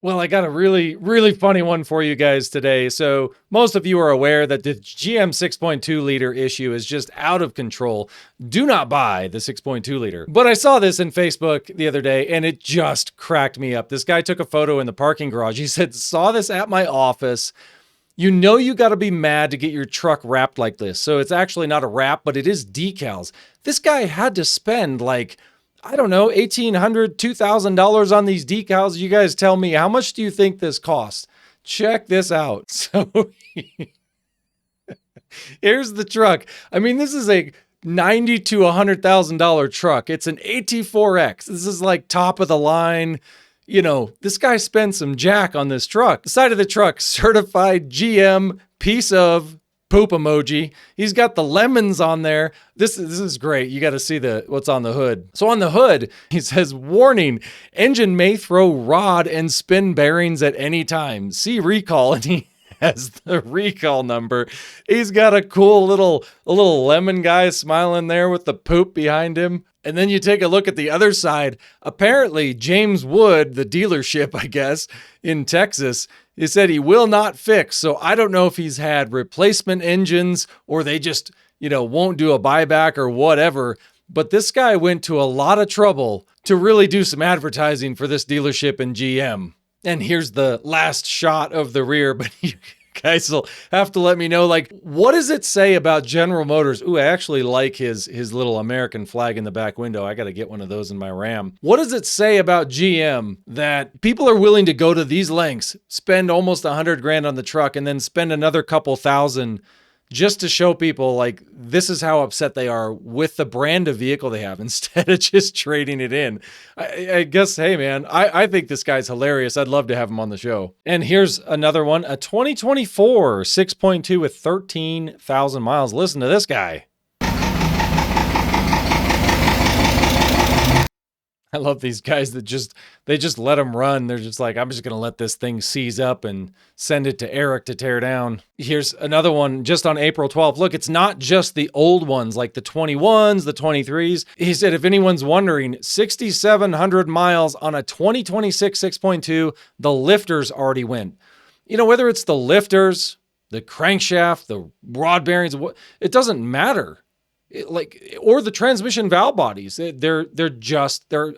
Well, I got a really, really funny one for you guys today. So most of you are aware that the GM 6.2 liter issue is just out of control. Do not buy the 6.2 liter. But I saw this in Facebook the other day and it just cracked me up. This guy took a photo in the parking garage. He said, saw this at my office. You know you got to be mad to get your truck wrapped like this. So it's actually not a wrap, but it is decals. This guy had to spend like, I don't know, $1,800, $2,000 on these decals. You guys tell me, how much do you think this costs? Check this out. So here's the truck. I mean, this is a $90,000 to $100,000 truck. It's an AT4X. This is like top of the line. You know, this guy spent some jack on this truck. The side of the truck, certified GM, piece of poop emoji. He's got the lemons on there. This is great. You got to see what's on the hood. So on the hood, he says, warning, engine may throw rod and spin bearings at any time. See recall. And he has the recall number. He's got a cool little lemon guy smiling there with the poop behind him. And then you take a look at the other side. Apparently, James Wood, the dealership, I guess, in Texas, he said he will not fix. So I don't know if he's had replacement engines or they just, won't do a buyback or whatever. But this guy went to a lot of trouble to really do some advertising for this dealership in GM. And here's the last shot of the rear, but you guys will have to let me know, what does it say about General Motors? Ooh, I actually like his little American flag in the back window. I got to get one of those in my Ram. What does it say about GM that people are willing to go to these lengths, spend almost $100,000 on the truck, and then spend another couple thousand just to show people this is how upset they are with the brand of vehicle they have instead of just trading it in. I guess, hey man, I think this guy's hilarious. I'd love to have him on the show. And here's another one, a 2024 6.2 with 13,000 miles. Listen to this guy. I love these guys that they just let them run. They're just like, I'm just going to let this thing seize up and send it to Eric to tear down. Here's another one just on April 12th. Look, it's not just the old ones like the 21s, the 23s. He said, if anyone's wondering, 6,700 miles on a 2026 6.2, the lifters already went. Whether it's the lifters, the crankshaft, the rod bearings, it doesn't matter. Or the transmission valve bodies. There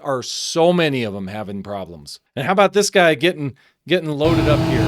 are so many of them having problems. And how about this guy getting loaded up here?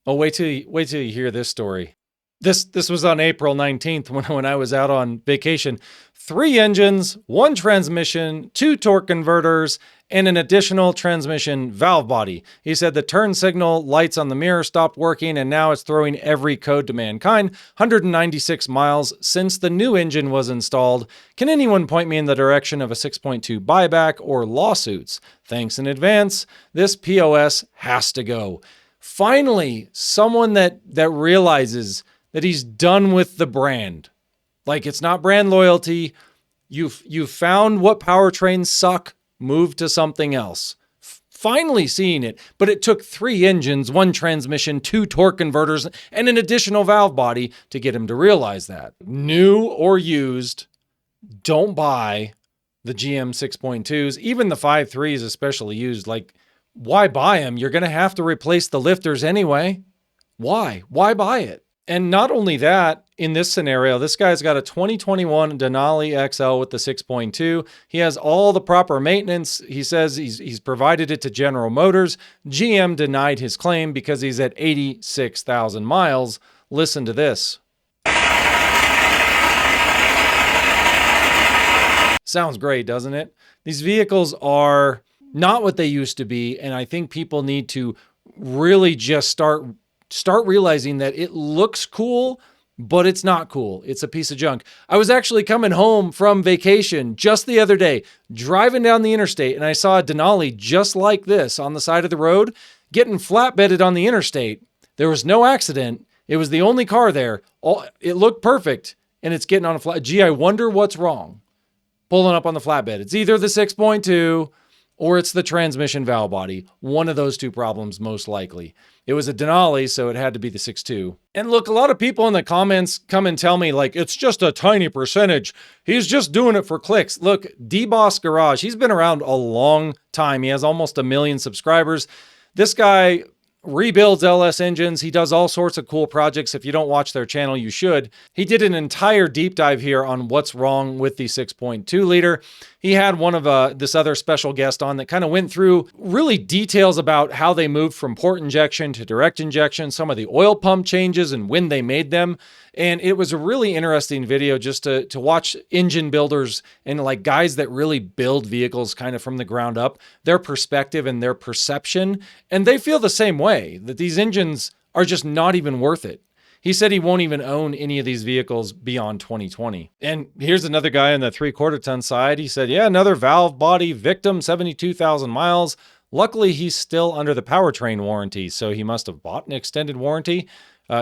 Oh, wait till you hear this story. This was on April 19th when I was out on vacation. 3 engines, 1 transmission, 2 torque converters, and an additional transmission valve body. He said the turn signal lights on the mirror stopped working and now it's throwing every code to mankind. 196 miles since the new engine was installed. Can anyone point me in the direction of a 6.2 buyback or lawsuits? Thanks in advance. This POS has to go. Finally, someone that realizes that he's done with the brand. It's not brand loyalty. You've found what powertrains suck. Move to something else. Finally seeing it, but it took 3 engines, 1 transmission, 2 torque converters, and an additional valve body to get him to realize that. New or used, don't buy the GM 6.2s, even the 5.3s, especially used. Why buy them? You're going to have to replace the lifters anyway. Why buy it? And not only that, in this scenario, this guy's got a 2021 Denali XL with the 6.2. He has all the proper maintenance. He says he's provided it to General Motors. GM denied his claim because he's at 86,000 miles. Listen to this. Sounds great, doesn't it? These vehicles are not what they used to be, and I think people need to really just start realizing that it looks cool, but it's not cool. It's a piece of junk. I was actually coming home from vacation just the other day, driving down the interstate, and I saw a Denali just like this on the side of the road, getting flatbedded on the interstate. There was no accident. It was the only car there. It looked perfect, and it's getting on a flat. Gee, I wonder what's wrong. Pulling up on the flatbed. It's either the 6.2 or it's the transmission valve body. One of those two problems, most likely. It was a Denali, so it had to be the 6.2. And look, a lot of people in the comments come and tell me, like, it's just a tiny percentage. He's just doing it for clicks. Look, D-Boss Garage, he's been around a long time. He has almost 1 million subscribers. This guy rebuilds LS engines. He does all sorts of cool projects. If you don't watch their channel, you should. He did an entire deep dive here on what's wrong with the 6.2 liter. He had one of this other special guest on that kind of went through really details about how they moved from port injection to direct injection, some of the oil pump changes and when they made them. And it was a really interesting video just to watch engine builders and like guys that really build vehicles kind of from the ground up, their perspective and their perception. And they feel the same way, that these engines are just not even worth it. He said he won't even own any of these vehicles beyond 2020. And here's another guy on the 3/4 ton side. He said, yeah, another valve body victim, 72,000 miles. Luckily, he's still under the powertrain warranty, so he must have bought an extended warranty.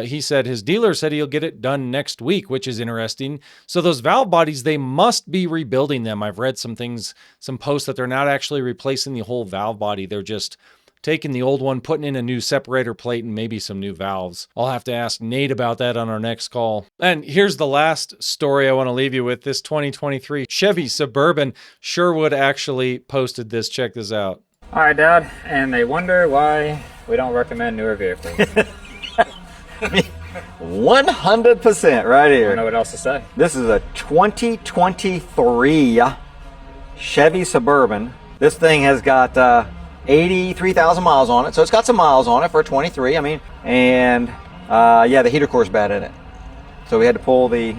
He said his dealer said he'll get it done next week, which is interesting. So those valve bodies, they must be rebuilding them. I've read some things, some posts that they're not actually replacing the whole valve body. They're just taking the old one, putting in a new separator plate and maybe some new valves. I'll have to ask Nate about that on our next call. And here's the last story I want to leave you with. This 2023 Chevy Suburban. Sherwood actually posted this. Check this out. All right, Dad, and they wonder why we don't recommend newer vehicles. 100% right here. I don't know what else to say. This is a 2023 Chevy Suburban. This thing has got 83,000 miles on it, so it's got some miles on it for a 23. I mean, and yeah, the heater core's bad in it, so we had to pull the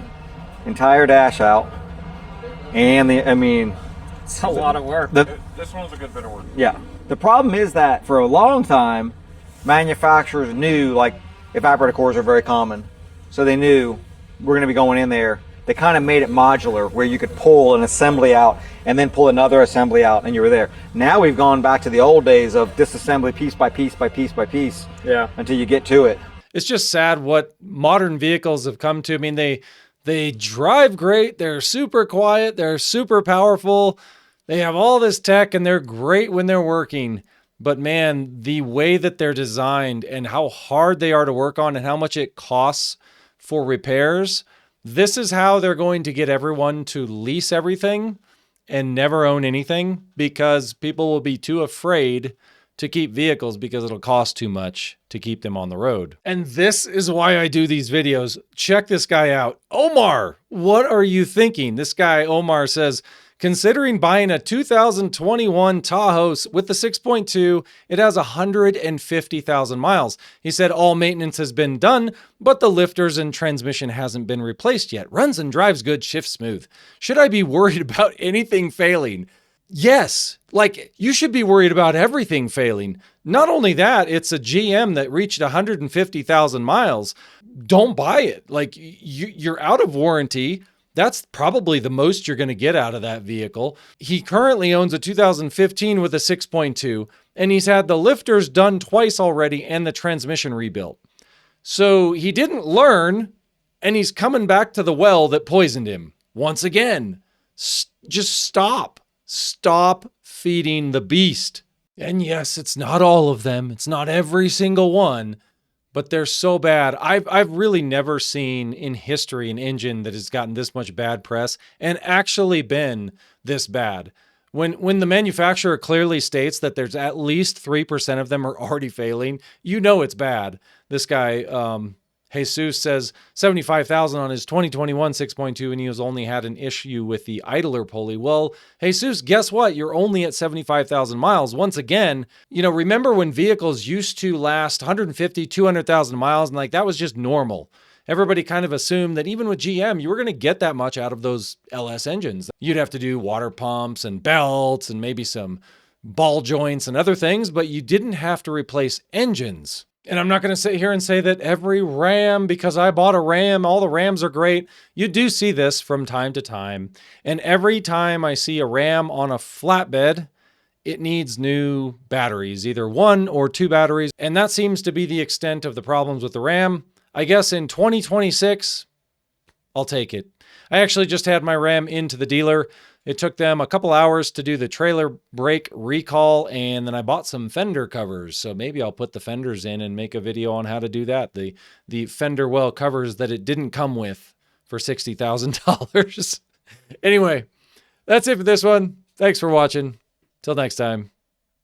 entire dash out. And It's a lot of work. This one's a good bit of work. Yeah. The problem is that for a long time, manufacturers knew, like, evaporator cores are very common. So they knew we're going to be going in there. They kind of made it modular where you could pull an assembly out and then pull another assembly out and you were there. Now we've gone back to the old days of disassembly piece by piece by piece by piece. Yeah. Until you get to it. It's just sad what modern vehicles have come to. I mean, they drive great. They're super quiet. They're super powerful. They have all this tech and they're great when they're working. But man, the way that they're designed and how hard they are to work on and how much it costs for repairs, this is how they're going to get everyone to lease everything and never own anything, because people will be too afraid to keep vehicles because it'll cost too much to keep them on the road. And this is why I do these videos. Check this guy out. Omar, what are you thinking? This guy, Omar, says, considering buying a 2021 Tahoe with the 6.2, it has 150,000 miles. He said all maintenance has been done, but the lifters and transmission hasn't been replaced yet. Runs and drives good, shifts smooth. Should I be worried about anything failing? Yes, like you should be worried about everything failing. Not only that, it's a GM that reached 150,000 miles. Don't buy it. Like you're out of warranty. That's probably the most you're going to get out of that vehicle. He currently owns a 2015 with a 6.2, and he's had the lifters done twice already and the transmission rebuilt. So he didn't learn, and he's coming back to the well that poisoned him. Once again, just stop. Stop feeding the beast. And yes, it's not all of them. It's not every single one. But they're so bad. I've really never seen in history an engine that has gotten this much bad press and actually been this bad. When the manufacturer clearly states that there's at least 3% of them are already failing, you know it's bad. This guy, Jesus, says 75,000 on his 2021 6.2, and he has only had an issue with the idler pulley. Well, Jesus, guess what? You're only at 75,000 miles. Once again, you know, remember when vehicles used to last 150, 200,000 miles, and like that was just normal. Everybody kind of assumed that even with GM, you were going to get that much out of those LS engines. You'd have to do water pumps and belts and maybe some ball joints and other things, but you didn't have to replace engines. And I'm not going to sit here and say that every Ram, because I bought a Ram, all the Rams are great. You do see this from time to time. And every time I see a Ram on a flatbed, it needs new batteries, either 1 or 2 batteries. And that seems to be the extent of the problems with the Ram. I guess in 2026, I'll take it. I actually just had my Ram into the dealer. It took them a couple hours to do the trailer brake recall, and then I bought some fender covers. So maybe I'll put the fenders in and make a video on how to do that. The fender well covers that it didn't come with for $60,000. Anyway, that's it for this one. Thanks for watching. Till next time.